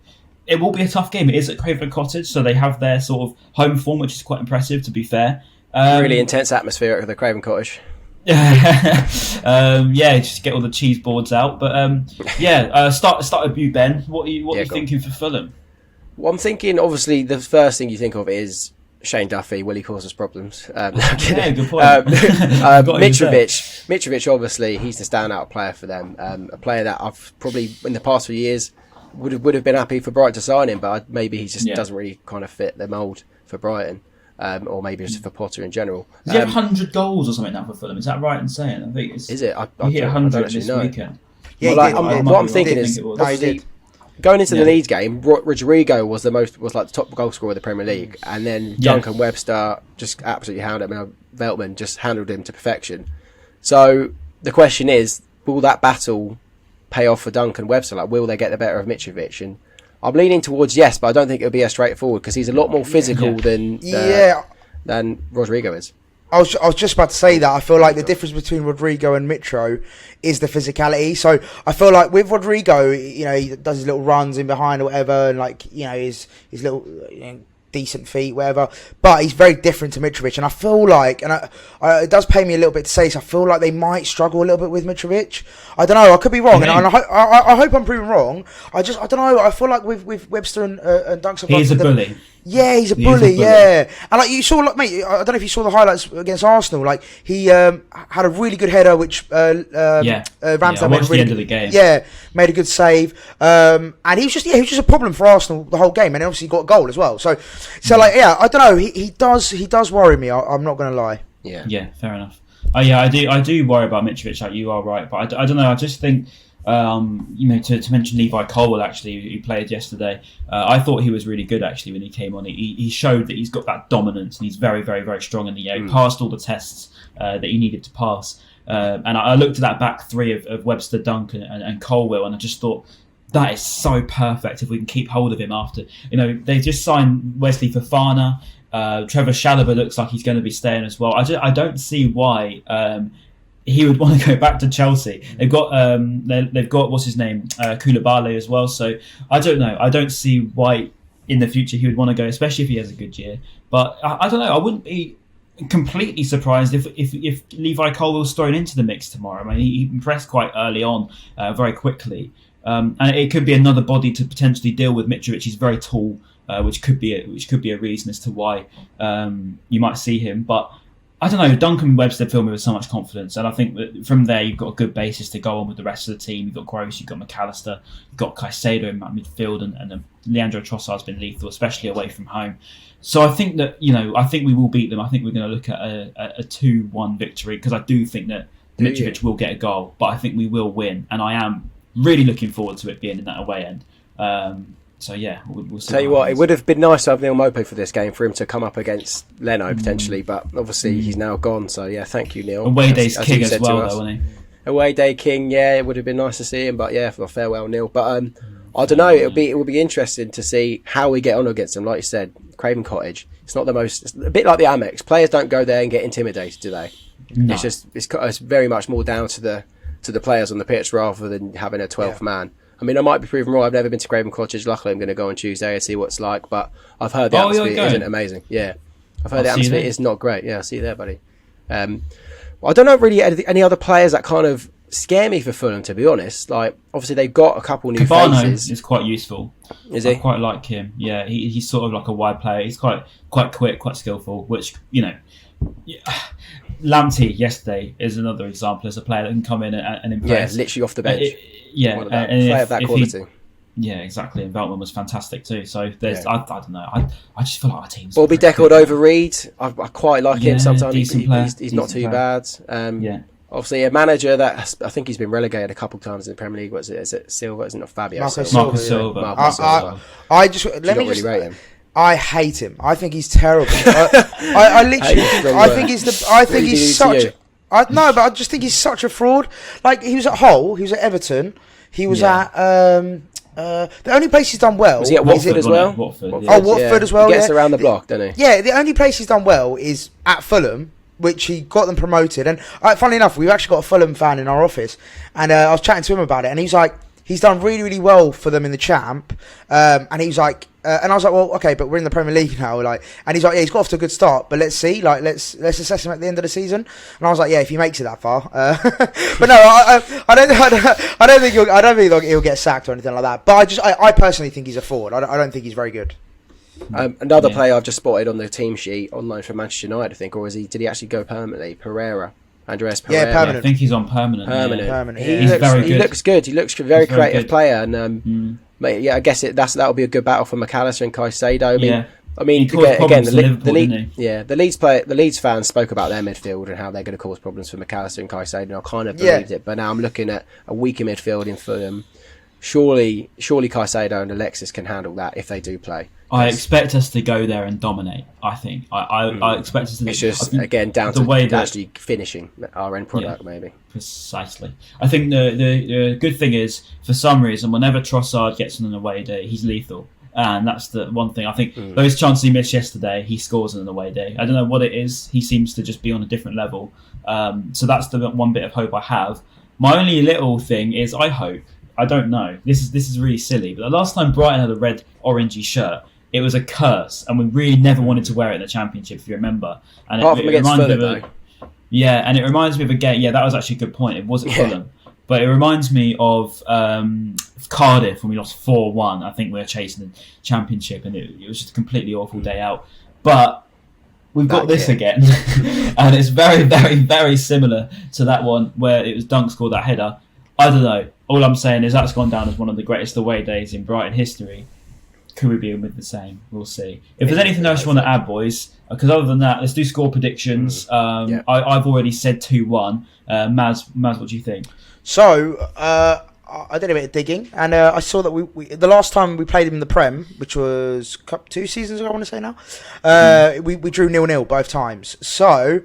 it will be a tough game. It is at Craven Cottage, so they have their sort of home form, which is quite impressive, to be fair. Really intense atmosphere at the Craven Cottage. Just get all the cheese boards out. But start with you, Ben. What are you thinking for Fulham? Well, I'm thinking, obviously, the first thing you think of is Shane Duffy. Will he cause us problems? Good point. Mitrovic, obviously, he's the standout player for them. A player that I've probably, in the past few years, would have been happy for Brighton to sign him, but maybe he just doesn't really kind of fit the mould for Brighton. or maybe just for Potter in general. Does he have 100 goals or something now for Fulham? Is that right in saying? I think it's. Is it? He hit 100 this weekend. Yeah, what I'm thinking is, obviously, going into the Leeds game, Rodrigo was like the top goal scorer of the Premier League, and then Duncan Webster just absolutely handled him. Veltman just handled him to perfection. So the question is, will that battle pay off for Duncan Webster? Like, will they get the better of Mitrovic? And I'm leaning towards yes, but I don't think it'll be as straightforward because he's a lot more physical than Rodrigo is. I was just about to say that. I feel like the difference between Rodrigo and Mitro is the physicality. So I feel like with Rodrigo, he does his little runs in behind or whatever, and his little decent feet, whatever. But he's very different to Mitrovic, and I feel like, it does pay me a little bit to say this, I feel like they might struggle a little bit with Mitrovic. I don't know. I could be wrong, and I hope I'm proven wrong. I don't know. I feel like with Webster and Duncan, he's a bully. Yeah, he's a bully. Yeah, and like you saw, mate, I don't know if you saw the highlights against Arsenal. Like he had a really good header, which Ramsdale made the end of the game. Yeah, made a good save. And he was just a problem for Arsenal the whole game, and obviously got a goal as well. So I don't know. He does worry me. I'm not going to lie. Yeah, fair enough. I do worry about Mitrovic. Like you are right, but I don't know. I just think. To mention Levi Colwill, actually, who played yesterday, I thought he was really good actually when he came on. He showed that he's got that dominance and he's very, very, very strong, and he passed all the tests that he needed to pass. And I looked at that back three of Webster, Duncan, and Colwill, and I just thought that is so perfect if we can keep hold of him after. They just signed Wesley Fofana. Trevor Chalobah looks like he's going to be staying as well. I don't see why. He would want to go back to Chelsea. They've got what's his name, Koulibaly as well. So I don't know. I don't see why in the future he would want to go, especially if he has a good year. But I don't know. I wouldn't be completely surprised if Levi Colwill's thrown into the mix tomorrow. I mean, he impressed quite early on, very quickly, and it could be another body to potentially deal with Mitrovic. He's very tall, which could be a reason as to why you might see him, but. I don't know, Duncan Webster filled me with so much confidence, and I think that from there you've got a good basis to go on with the rest of the team. You've got Gross, you've got McAllister, you've got Caicedo in midfield, and Leandro Trossard's been lethal, especially away from home. So I think that, I think we will beat them. I think we're going to look at a 2-1 victory, because I do think that Mitrovic will get a goal, but I think we will win, and I am really looking forward to it being in that away end. So yeah, we'll see. Tell you what, it would have been nice to have Neil Maupay for this game, for him to come up against Leno potentially, but obviously he's now gone. So yeah, thank you, Neil. Away day's king as well, though, wasn't he? Away day king, yeah, it would have been nice to see him, but yeah, farewell, Neil. But I don't know, it will be interesting to see how we get on against him. Like you said, Craven Cottage. It's not the most. It's a bit like the Amex. Players don't go there and get intimidated, do they? No. It's very much more down to the players on the pitch rather than having a 12th man. I mean, I might be proven wrong. I've never been to Craven Cottage. Luckily, I'm going to go on Tuesday and see what it's like. But I've heard the atmosphere isn't amazing. Yeah, I've heard the atmosphere is not great. Yeah, I'll see you there, buddy. Well, I don't know really any other players that kind of scare me for Fulham, to be honest. Like, obviously, they've got a couple new faces. Is quite useful. Is he? I quite like him. Yeah, he's sort of like a wide player. He's quite quick, quite skillful, which, Lamptey yesterday is another example as a player that can come in and impress. Yeah, literally off the bench. And player of that quality. Yeah, exactly. And Veltman was fantastic too. So there's, I don't know. I just feel like our team's. Bobby Deckled over Reed. I quite like him. Sometimes he's not too bad. Obviously, a manager that I think he's been relegated a couple of times in the Premier League. Is it Silva? Isn't it Fabio? Marcus Silva. I just let me really rate him. I hate him. I think he's terrible. I literally, I think he's such. But I just think he's such a fraud. Like, he was at Hull, he was at Everton, he was at the only place he's done well. Was he at Watford as well? Watford as well. He gets around the block, doesn't he? Yeah, the only place he's done well is at Fulham, which he got them promoted. And funnily enough, we've actually got a Fulham fan in our office, and I was chatting to him about it, and he's like, he's done really, really well for them in the Champ, and he was like, and I was like, well, okay, but we're in the Premier League now, like, and he's like, yeah, he's got off to a good start, but let's see, like, let's assess him at the end of the season. And I was like, yeah, if he makes it that far, but no, I don't think he'll get sacked or anything like that. But I personally think he's a forward. I don't think he's very good. Another player I've just spotted on the team sheet online for Manchester United, I think, or did he actually go permanently? Andreas Pereira. Yeah, permanent. I think he's on permanent. Permanent. Yeah. He's very good. He looks good. He looks a very creative player, and I guess that'll be a good battle for McAllister and Caicedo. I mean, I mean, He caused problems to Liverpool, didn't he? the Leeds fans spoke about their midfield and how they're going to cause problems for McAllister and Caicedo, and I kind of believed it. But now I'm looking at a weaker midfield in Fulham. Surely Caicedo and Alexis can handle that if they do play. I expect us to go there and dominate. I think I expect us to. It's just again down to the way that actually finishing our end product, maybe. Precisely. I think the good thing is, for some reason, whenever Trossard gets on an away day, he's lethal, and that's the one thing. I think those chances he missed yesterday, he scores on an away day. I don't know what it is. He seems to just be on a different level. So that's the one bit of hope I have. My only little thing is, I don't know. This is really silly, but the last time Brighton had a red orangey shirt, it was a curse, and we really never wanted to wear it in the Championship, if you remember. And apart from against Fulham, and it reminds me of a game. Yeah, that was actually a good point. It wasn't Fulham, but it reminds me of Cardiff when we lost 4-1. I think we were chasing the Championship, and it was just a completely awful day out. But we've got this again, and it's very, very, very similar to that one where it was Dunk scored that header. I don't know. All I'm saying is that's gone down as one of the greatest away days in Brighton history. Could we be with the same? We'll see. If there's anything else you want to add, boys, because other than that, let's do score predictions. I've already said 2-1. Maz, what do you think? So, I did a bit of digging, and I saw that we the last time we played him in the Prem, which was 2 seasons ago, I want to say now, we drew 0-0 both times. So,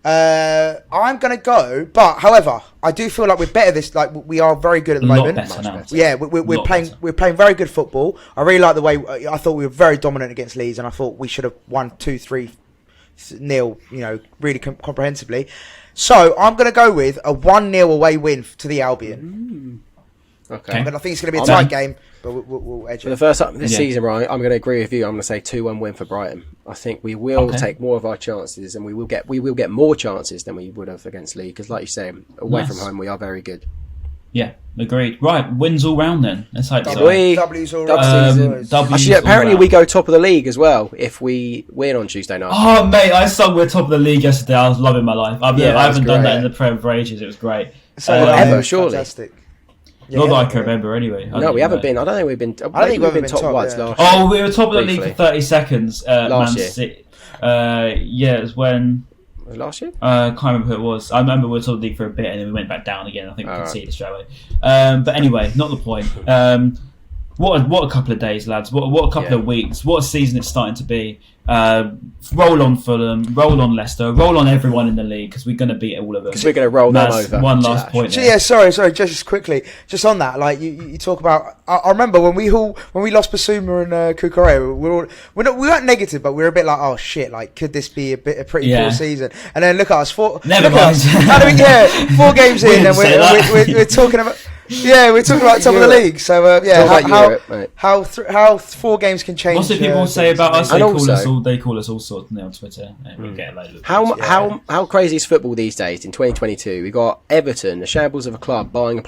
I'm going to go, but however, I do feel like we're better this. Like we are very good at the moment. Yeah, we're playing very good football. I really like the way. I thought we were very dominant against Leeds, and I thought we should have won 2-3-0. Really comprehensively. So I'm going to go with a 1-0 away win to the Albion. Okay, but I think it's going to be a tight game. But we'll edge it. For the first time this season, Ryan, I'm going to agree with you. I'm going to say 2-1 win for Brighton. I think we will take more of our chances, and we will get more chances than we would have against Leeds. Because, like you say, away from home, we are very good. Yeah, agreed. Right, wins all round then. Let's hope so. W's all round. Actually, apparently we go top of the league as well if we win on Tuesday night. Oh, mate, I sung we're top of the league yesterday. I was loving my life. I haven't done that in the Prem for ages. It was great. So ever, surely. Fantastic. Not that I can remember anyway. No, we haven't been. I don't think we've been. I think we've been top once last year. Oh, we were top of the league for 30 seconds last year. It was when. Was it last year? I can't remember who it was. I remember we were top of the league for a bit and then we went back down again. I think we conceded straight away. But anyway, not the point. What a couple of days, lads. What a couple of weeks. What a season it's starting to be. Roll on Fulham, roll on Leicester, roll on everyone in the league because we're going to beat all of them. Because we're going to roll them over. One last point. Sorry. Just quickly, just on that, like you talk about. I remember when we lost Basuma and Cucurella, we weren't negative, but we were a bit like, oh shit, like could this be a pretty poor season? And then look at us, 4 games in, and we're talking about. Yeah, we're talking about top of the league. So how 4 games can change. What do people say about us? They call us all sorts on Twitter. And we get a load of how crazy is football these days in 2022? We got Everton, the shambles of a club, buying our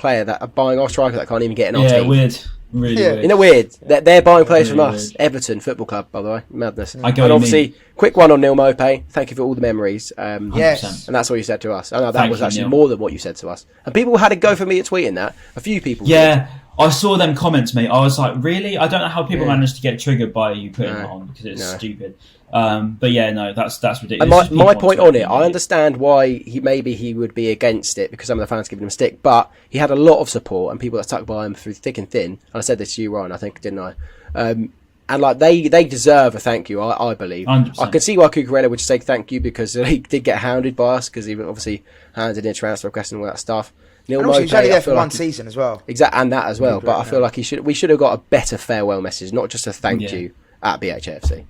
striker that can't even get in our team. Yeah, weird. Really weird. Isn't it weird? They're buying players from us. Everton Football Club, by the way. Madness. And obviously, quick one on Neil Maupay. Thank you for all the memories. Yes. And that's what you said to us. I know that was actually more than what you said to us. And people had to go for me at tweeting that. A few people did. I saw them comments, mate. I was like, really? I don't know how people managed to get triggered by you putting it on because it's stupid. But that's ridiculous. And my point on it, I understand why he would be against it because some of the fans giving him a stick, but he had a lot of support and people that stuck by him through thick and thin. And I said this to you, Ryan, I think, didn't I? And like they deserve a thank you, I believe. 100%. I can see why Cucurella would say thank you because he did get hounded by us because he obviously handed in a transfer request and all that stuff. Neil Maupay, he's only there for one season as well. Exactly, and that as well. But I feel like we should have got a better farewell message, not just a thank you at BHAFC.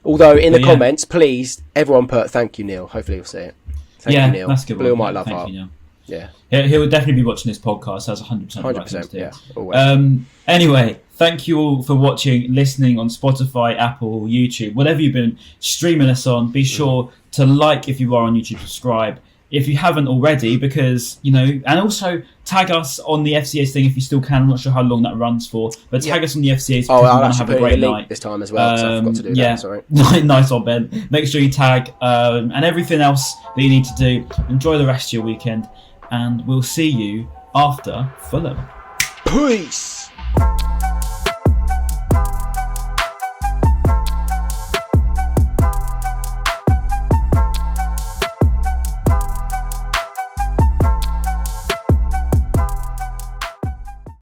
Although in the comments, please, everyone put thank you, Neil. Hopefully you'll see it. Thank you, Neil. That's good. Blue might love thank heart. You, Neil. Yeah. He would definitely be watching this podcast. That's 100%. 100%. Yeah. Always. Anyway, thank you all for watching, listening on Spotify, Apple, YouTube, whatever you've been streaming us on. Be sure to like if you are on YouTube, subscribe if you haven't already, because and also tag us on the FCA's thing if you still can. I'm not sure how long that runs for, but tag us on the FCA's. Oh, I'll actually have a great night this time as well. So I forgot to do that. Sorry. Nice on Ben. Make sure you tag and everything else that you need to do. Enjoy the rest of your weekend, and we'll see you after Fulham. Peace.